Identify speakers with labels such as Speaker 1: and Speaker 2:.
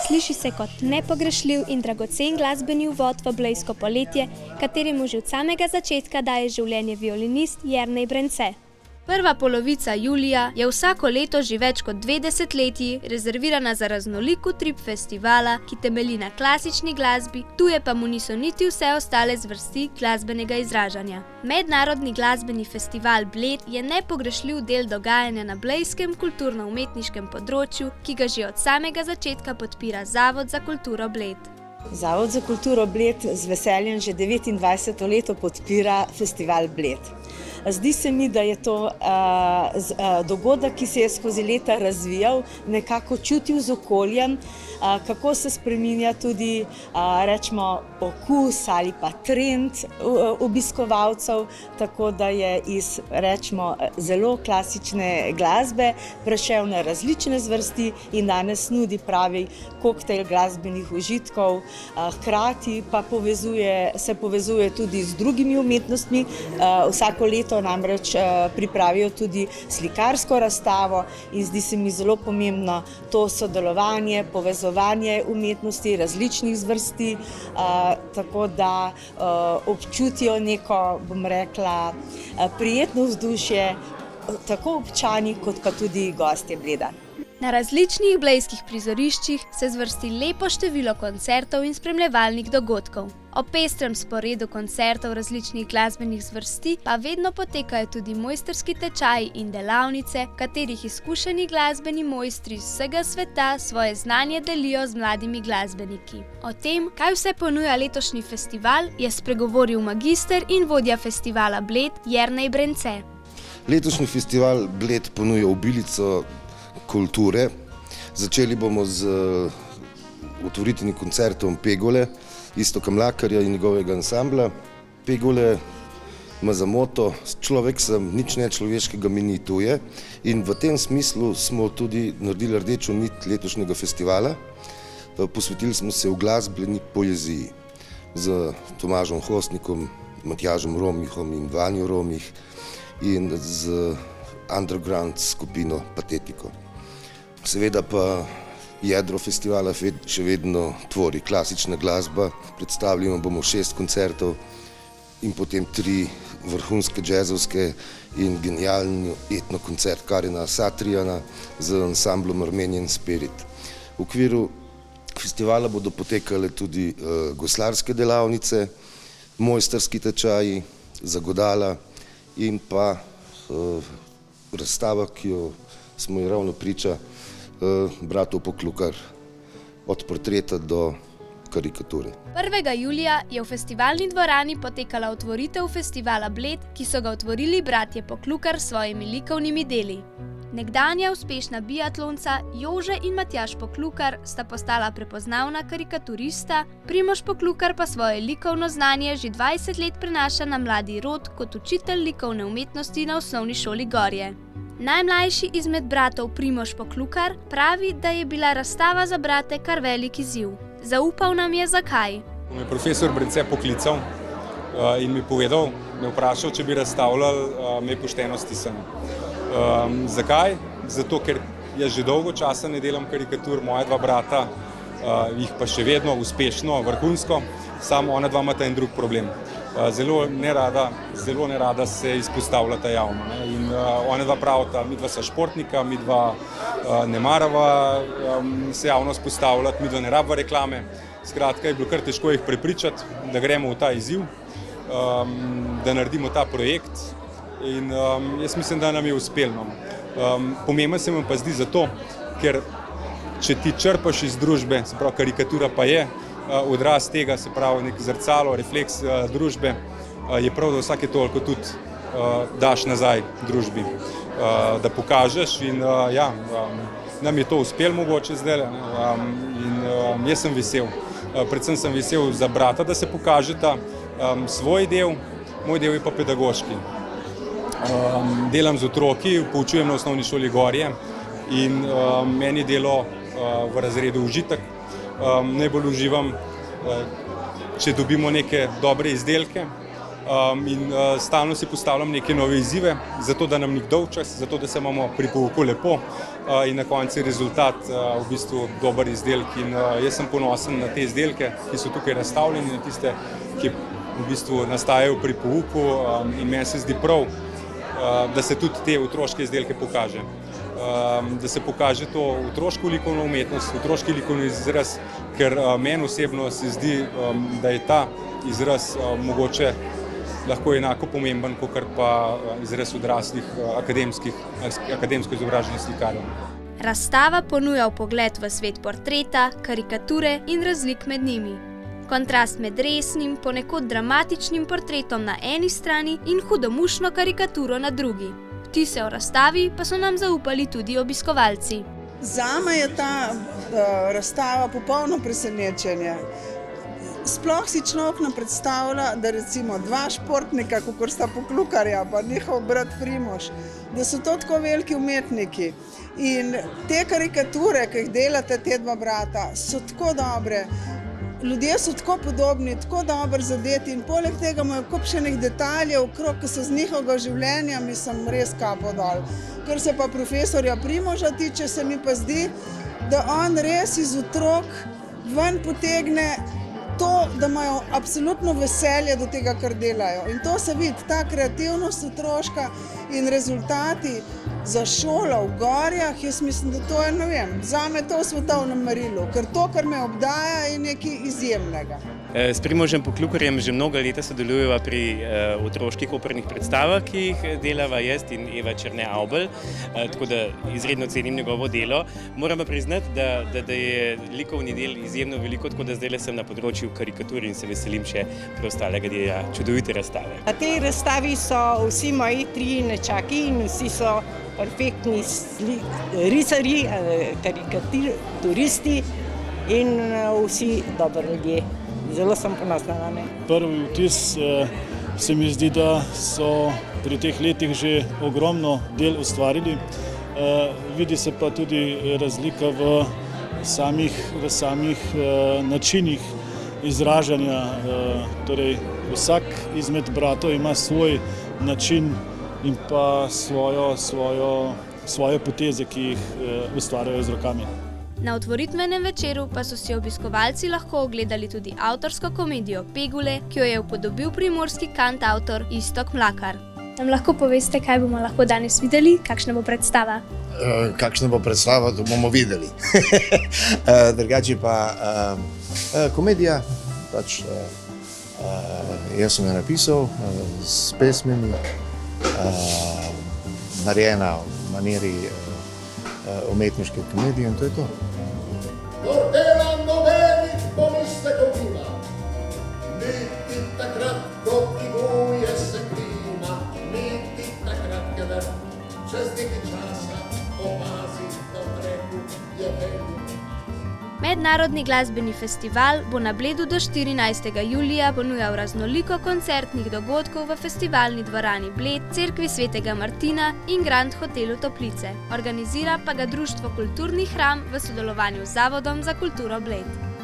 Speaker 1: Sliši se kot nepogrešljiv in dragocen glasbeni uvod v blejsko poletje, kateremu že od samega začetka daje življenje violinist Jernej Brence. Prva polovica julija je vsako leto že več kot 2 desetletji rezervirana za raznolik utrip festivala, ki temelji na klasični glasbi, tuje pa mu niso niti vse ostale zvrsti glasbenega izražanja. Mednarodni glasbeni festival Bled je nepogrešljiv del dogajanja na blejskem kulturno-umetniškem področju, ki ga že od samega začetka podpira Zavod za kulturo Bled.
Speaker 2: Zavod za kulturo Bled z veseljem že 29. leto podpira festival Bled. Zdi se mi, da je to dogodek, ki se je skozi leta razvijal, nekako čutil z okoljem, kako se spreminja tudi rečemo okus ali pa trend obiskovalcev, tako da je iz rečemo zelo klasične glasbe prešel na različne zvrsti in danes nudi pravi koktejl glasbenih užitkov, hkrati pa se povezuje tudi z drugimi umetnostmi. Vsako leto namreč pripravijo tudi slikarsko razstavo in zdi se mi zelo pomembno to sodelovanje, povezovanje umetnosti različnih zvrsti, tako da občutijo neko, bom rekla, prijetno vzdušje, tako občani kot pa tudi gostje Bleda.
Speaker 1: Na različnih blejskih prizoriščih se zvrsti lepo število koncertov in spremljevalnih dogodkov. Ob pestrem sporedu koncertov različnih glasbenih zvrsti pa vedno potekajo tudi mojstrski tečaji in delavnice, v katerih izkušeni glasbeni mojstri z vsega sveta svoje znanje delijo z mladimi glasbeniki. O tem, kaj vse ponuja letošnji festival, je spregovoril magister in vodja festivala Bled Jernej Brence.
Speaker 3: Letošnji festival Bled ponuja obilico kulture. Začeli bomo z otvoritvenim koncertom Pegole, Iztoka Mlakarja in njegovega ansambla. Pegole ima za moto: človek sem, nič nečloveškega mi ni tuje, in v tem smislu smo tudi naredili rdečo nit letošnjega festivala. Posvetili smo se v glasbeni poeziji z Tomažom Hostnikom, Matjažem Romihom in Vanjo Romih in z underground skupino Patetiko. Seveda pa jedro festivala še vedno tvori klasična glasba. Predstavljamo bomo 6 koncertov in potem 3 vrhunske džezovske in genialni etno koncert Karina Satrijana z ansamblom Armenian Spirit. V okviru festivala bodo potekale tudi goslarske delavnice, mojstrski tečaji za godala in pa razstava, ki jo smo ji ravno priča, bratov Poklukar, od portreta do karikature.
Speaker 1: 1. julija je v festivalni dvorani potekala otvoritev festivala Bled, ki so ga otvorili bratje Poklukar s svojimi likovnimi deli. Nekdanja uspešna biatlonca Jože in Matjaž Poklukar sta postala prepoznavna karikaturista, Primož Poklukar pa svoje likovno znanje že 20 let prenaša na mladi rod kot učitelj likovne umetnosti na osnovni šoli Gorje. Najmlajši izmed bratov Primož Poklukar pravi, da je bila razstava za brate kar velik izziv. Zaupal nam je, zakaj.
Speaker 4: Me je profesor Brence poklical in mi povedal, me vprašal, če bi razstavljal, me je pošteno stisnil. Zakaj? Zato, ker jaz že dolgo časa ne delam karikatur, moja 2 brata jih pa še vedno uspešno, vrhunsko, samo ona 2 imata en drug problem. Zelo nerada se izpostavljata javno. In ona 2 pravita, mi 2 sta športnika, mi 2 ne marava se javno izpostavljati, mi 2 ne rabva reklame. Skratka, je bilo kar težko jih prepričati, da gremo v ta izziv, da naredimo ta projekt. In jaz mislim, da nam je uspelo. Pomemben se mi pa zdi zato, ker če ti črpaš iz družbe, se pravi karikatura pa je odraz tega, se pravi nek zrcalo, refleks družbe, je prav, da vsake toliko tudi daš nazaj družbi, da pokažeš in ja, nam je to uspelo mogoče zdaj in jaz sem vesel. Predvsem sem vesel za brata, da se pokažeta svoj del, moj del je pa pedagoški. Delam z otroki, poučujem na osnovni šoli Gorje in meni je delo v razredu užitek. Najbolj uživam, če dobimo neke dobre izdelke in stalno si postavljam neke nove izzive, zato da nam ni dolgčas, zato da se imamo pri pouku lepo in na koncu je rezultat v bistvu dober izdelek. In jaz sem ponosen na te izdelke, ki so tukaj razstavljeni, na tiste, ki v bistvu nastajajo pri pouku in meni se zdi prav, da se tudi te otroške izdelke pokaže. Da se pokaže to otroško likovno umetnost, otroški likovni izraz, ker meni osebno se zdi, da je ta izraz mogoče lahko enako pomemben, kot pa izraz odraslih akademsko izobraženih slikarjev.
Speaker 1: Razstava ponuja vpogled v svet portreta, karikature in razlik med njimi. Kontrast med resnim, ponekod dramatičnim portretom na eni strani in hudomušno karikaturo na drugi. Vtise o razstavi pa so nam zaupali tudi obiskovalci.
Speaker 5: Zame je ta razstava popolno presenečenje. Sploh si človek ne predstavlja, da recimo dva športnika, kakor sta Poklukarja pa njihov brat Primož, da so to tako veliki umetniki. In te karikature, ki jih delate, te dva brata, so tako dobre. Ljudje so tako podobni, tako dobro zadeti in poleg tega imajo kup še nekih detaljev okrog, ki so z njihovega življenja, mislim, res kapo dol. Kar se pa profesorja Primoža tiče, se mi pa zdi, da on res iz otrok ven potegne to, da imajo absolutno veselje do tega, kar delajo. In to se vidi, ta kreativnost otroška in rezultati za šolo v Gorjah, jaz mislim, da to je, ne vem, zame to v svetovnem merilu, ker to, kar me obdaja, je nekaj izjemnega.
Speaker 6: S Primožem Poklukarjem že mnoga leta sodelujeva pri otroških opernih predstavah, ki jih delava jaz in Eva Černe-Avbelj, tako da izredno cenim njegovo delo. Moram pa priznati, da je likovni del izjemno veliko, tako da zdaj sem na področju karikatur in se veselim še preostalega dela čudovite razstave.
Speaker 7: Na tej razstavi so vsi moji 3 nečaki in vsi so perfektni risarji, karikaturisti in vsi dobri ljudje. Zelo sem ponosna na ne.
Speaker 8: Prvi vtis se mi zdi, da so pri teh letih že ogromno del ustvarili. Vidi se pa tudi razlika v samih načinih izražanja. Torej, vsak izmed bratov ima svoj način in pa svoje poteze, ki jih ustvarjajo z rokami.
Speaker 1: Na otvoritvenem večeru pa so si obiskovalci lahko ogledali tudi avtorsko komedijo Pegule, ki jo je upodobil primorski kantavtor Iztok Mlakar. Nam lahko poveste, kaj bomo lahko danes videli, kakšna bo predstava?
Speaker 9: Kakšna bo predstava, to bomo videli. Drugače pa komedija, pač jaz sem jo napisal s pesmimi, narejena v maniri umetniške komedije in to je to.
Speaker 10: Dela nobenih pomislekov nima, niti takrat, ko dviguje se klima, niti takrat, kadar čez nekaj časa opazi, da v reku je veliko.
Speaker 1: Mednarodni glasbeni festival bo na Bledu do 14. julija ponujal raznoliko koncertnih dogodkov v festivalni dvorani Bled, Cerkvi svetega Martina in Grand hotelu Toplice. Organizira pa ga Društvo kulturnih hram v sodelovanju z Zavodom za kulturo Bled.